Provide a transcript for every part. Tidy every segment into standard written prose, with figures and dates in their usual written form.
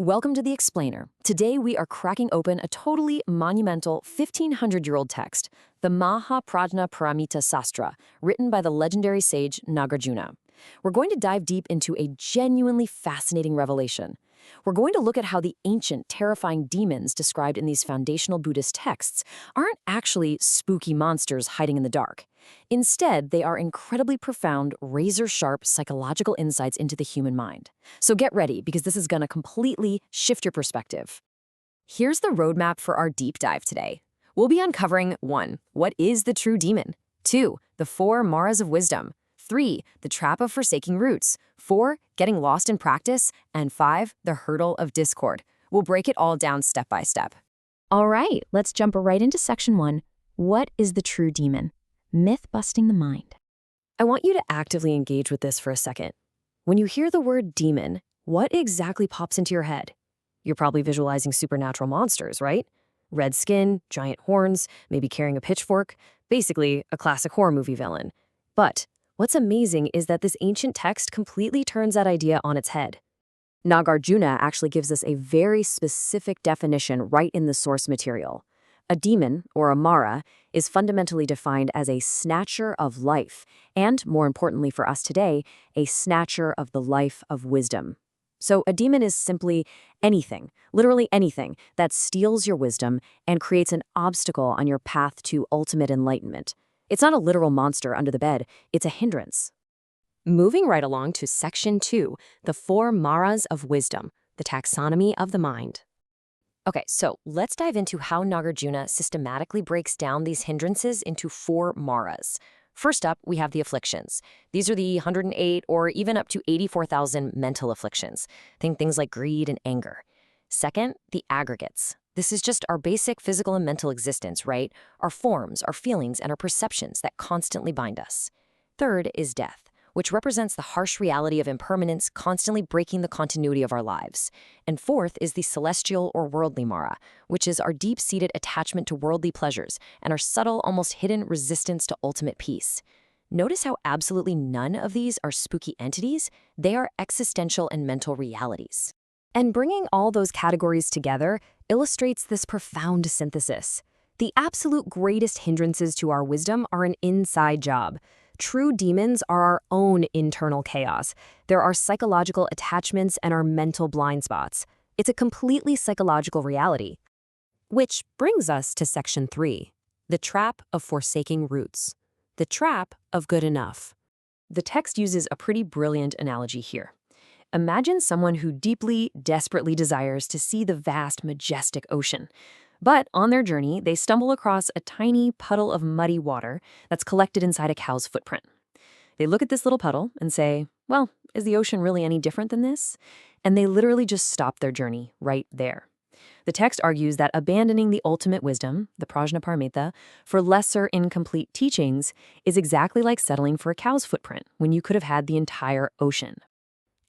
Welcome to The Explainer. Today we are cracking open a totally monumental 1500-year-old text, the Mahaprajna Paramita Sastra, written by the legendary sage Nagarjuna. We're going to dive deep into a genuinely fascinating revelation. We're going to look at how the ancient, terrifying demons described in these foundational Buddhist texts aren't actually spooky monsters hiding in the dark. Instead, they are incredibly profound, razor-sharp psychological insights into the human mind. So get ready, because this is going to completely shift your perspective. Here's the roadmap for our deep dive today. We'll be uncovering 1. What is the true demon? 2. The 4 Maras of wisdom. 3. The trap of forsaking roots. 4. Getting lost in practice. And 5. The hurdle of discord. We'll break it all down step by step. All right, let's jump right into section 1. What is the true demon? Myth-busting the mind. I want you to actively engage with this for a second. When you hear the word demon, what exactly pops into your head? You're probably visualizing supernatural monsters, right? Red skin, giant horns, maybe carrying a pitchfork. Basically, a classic horror movie villain. But what's amazing is that this ancient text completely turns that idea on its head. Nagarjuna actually gives us a very specific definition right in the source material. A demon, or a Mara, is fundamentally defined as a snatcher of life, and, more importantly for us today, a snatcher of the life of wisdom. So a demon is simply anything, literally anything, that steals your wisdom and creates an obstacle on your path to ultimate enlightenment. It's not a literal monster under the bed, it's a hindrance. Moving right along to section 2, the 4 Maras of wisdom, the taxonomy of the mind. Okay, so let's dive into how Nagarjuna systematically breaks down these hindrances into 4 Maras. First up, we have the afflictions. These are the 108 or even up to 84,000 mental afflictions. Think things like greed and anger. Second, the aggregates. This is just our basic physical and mental existence, right? Our forms, our feelings, and our perceptions that constantly bind us. Third is death, which represents the harsh reality of impermanence constantly breaking the continuity of our lives. And fourth is the celestial or worldly Mara, which is our deep-seated attachment to worldly pleasures and our subtle, almost hidden resistance to ultimate peace. Notice how absolutely none of these are spooky entities. They are existential and mental realities. And bringing all those categories together illustrates this profound synthesis. The absolute greatest hindrances to our wisdom are an inside job. True demons are our own internal chaos. There are psychological attachments and our mental blind spots. It's a completely psychological reality. Which brings us to section 3, the trap of forsaking roots, the trap of good enough. The text uses a pretty brilliant analogy here. Imagine someone who deeply, desperately desires to see the vast, majestic ocean. But on their journey, they stumble across a tiny puddle of muddy water that's collected inside a cow's footprint. They look at this little puddle and say, well, is the ocean really any different than this? And they literally just stop their journey right there. The text argues that abandoning the ultimate wisdom, the Prajna Paramita, for lesser, incomplete teachings is exactly like settling for a cow's footprint when you could have had the entire ocean.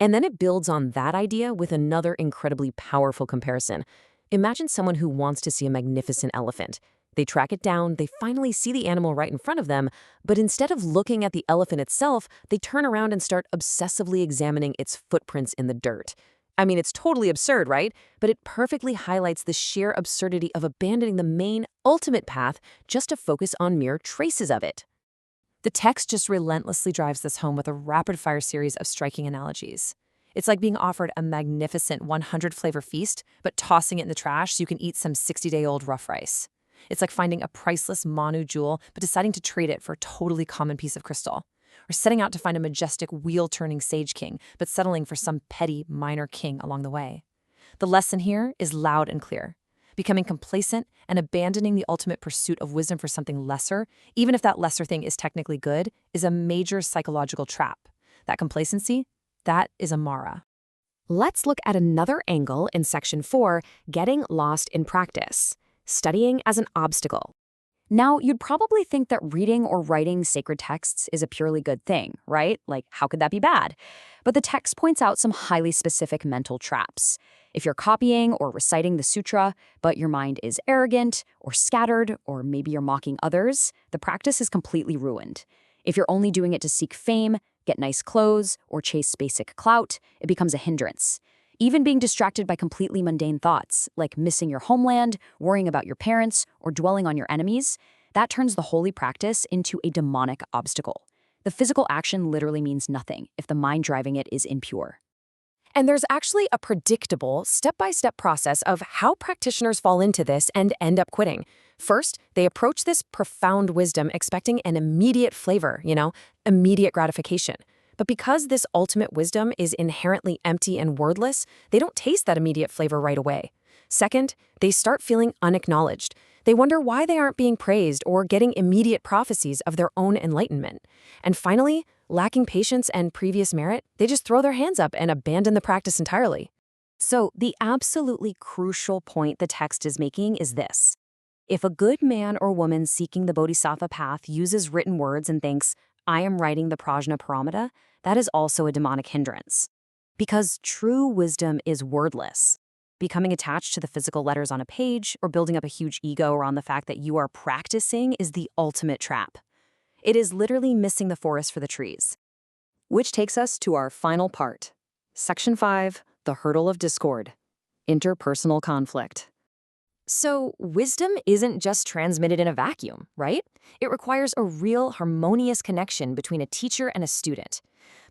And then it builds on that idea with another incredibly powerful comparison. Imagine someone who wants to see a magnificent elephant. They track it down, they finally see the animal right in front of them, but instead of looking at the elephant itself, they turn around and start obsessively examining its footprints in the dirt. I mean, it's totally absurd, right? But it perfectly highlights the sheer absurdity of abandoning the main, ultimate path just to focus on mere traces of it. The text just relentlessly drives this home with a rapid-fire series of striking analogies. It's like being offered a magnificent 100-flavor feast, but tossing it in the trash so you can eat some 60-day-old rough rice. It's like finding a priceless Manu jewel, but deciding to trade it for a totally common piece of crystal. Or setting out to find a majestic wheel-turning sage king, but settling for some petty minor king along the way. The lesson here is loud and clear. Becoming complacent and abandoning the ultimate pursuit of wisdom for something lesser, even if that lesser thing is technically good, is a major psychological trap. That complacency, that is a Mara. Let's look at another angle in section 4, getting lost in practice, studying as an obstacle. Now, you'd probably think that reading or writing sacred texts is a purely good thing, right? Like, how could that be bad? But the text points out some highly specific mental traps. If you're copying or reciting the sutra, but your mind is arrogant or scattered, or maybe you're mocking others, the practice is completely ruined. If you're only doing it to seek fame, get nice clothes, or chase basic clout, it becomes a hindrance. Even being distracted by completely mundane thoughts, like missing your homeland, worrying about your parents, or dwelling on your enemies, that turns the holy practice into a demonic obstacle. The physical action literally means nothing if the mind driving it is impure. And there's actually a predictable, step-by-step process of how practitioners fall into this and end up quitting. First, they approach this profound wisdom expecting an immediate flavor, immediate gratification. But because this ultimate wisdom is inherently empty and wordless, they don't taste that immediate flavor right away. Second, they start feeling unacknowledged. They wonder why they aren't being praised or getting immediate prophecies of their own enlightenment. And finally, lacking patience and previous merit, they just throw their hands up and abandon the practice entirely. So, the absolutely crucial point the text is making is this. If a good man or woman seeking the Bodhisattva path uses written words and thinks, I am writing the Prajna Paramita, that is also a demonic hindrance. Because true wisdom is wordless. Becoming attached to the physical letters on a page or building up a huge ego around the fact that you are practicing is the ultimate trap. It is literally missing the forest for the trees. Which takes us to our final part. Section 5, the hurdle of discord. Interpersonal conflict. So, wisdom isn't just transmitted in a vacuum, right? It requires a real harmonious connection between a teacher and a student.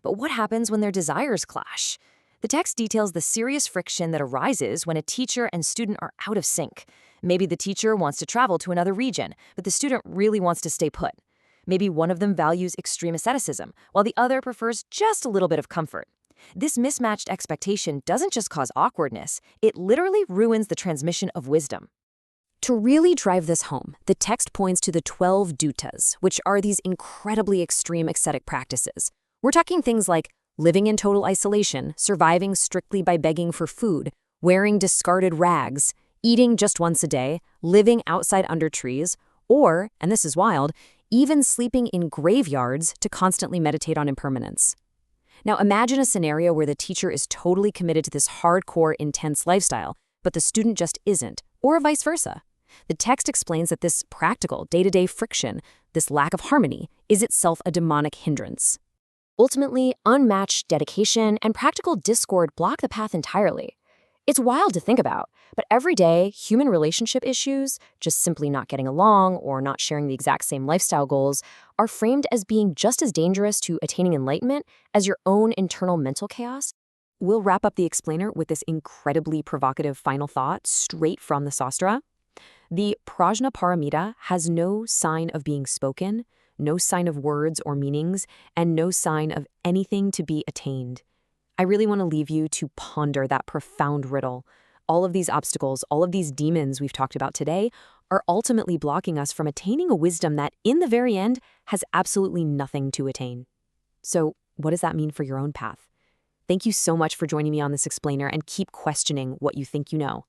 But what happens when their desires clash? The text details the serious friction that arises when a teacher and student are out of sync. Maybe the teacher wants to travel to another region, but the student really wants to stay put. Maybe one of them values extreme asceticism, while the other prefers just a little bit of comfort. This mismatched expectation doesn't just cause awkwardness, it literally ruins the transmission of wisdom. To really drive this home, the text points to the 12 duttas, which are these incredibly extreme ascetic practices. We're talking things like living in total isolation, surviving strictly by begging for food, wearing discarded rags, eating just once a day, living outside under trees, or, and this is wild, even sleeping in graveyards to constantly meditate on impermanence. Now imagine a scenario where the teacher is totally committed to this hardcore, intense lifestyle, but the student just isn't, or vice versa. The text explains that this practical, day-to-day friction, this lack of harmony, is itself a demonic hindrance. Ultimately, unmatched dedication and practical discord block the path entirely. It's wild to think about, but every day, human relationship issues, just simply not getting along or not sharing the exact same lifestyle goals, are framed as being just as dangerous to attaining enlightenment as your own internal mental chaos. We'll wrap up the explainer with this incredibly provocative final thought straight from the Sastra. The Prajna Paramita has no sign of being spoken, no sign of words or meanings, and no sign of anything to be attained. I really want to leave you to ponder that profound riddle. All of these obstacles, all of these demons we've talked about today, are ultimately blocking us from attaining a wisdom that, in the very end, has absolutely nothing to attain. So, what does that mean for your own path? Thank you so much for joining me on this explainer, and keep questioning what you think you know.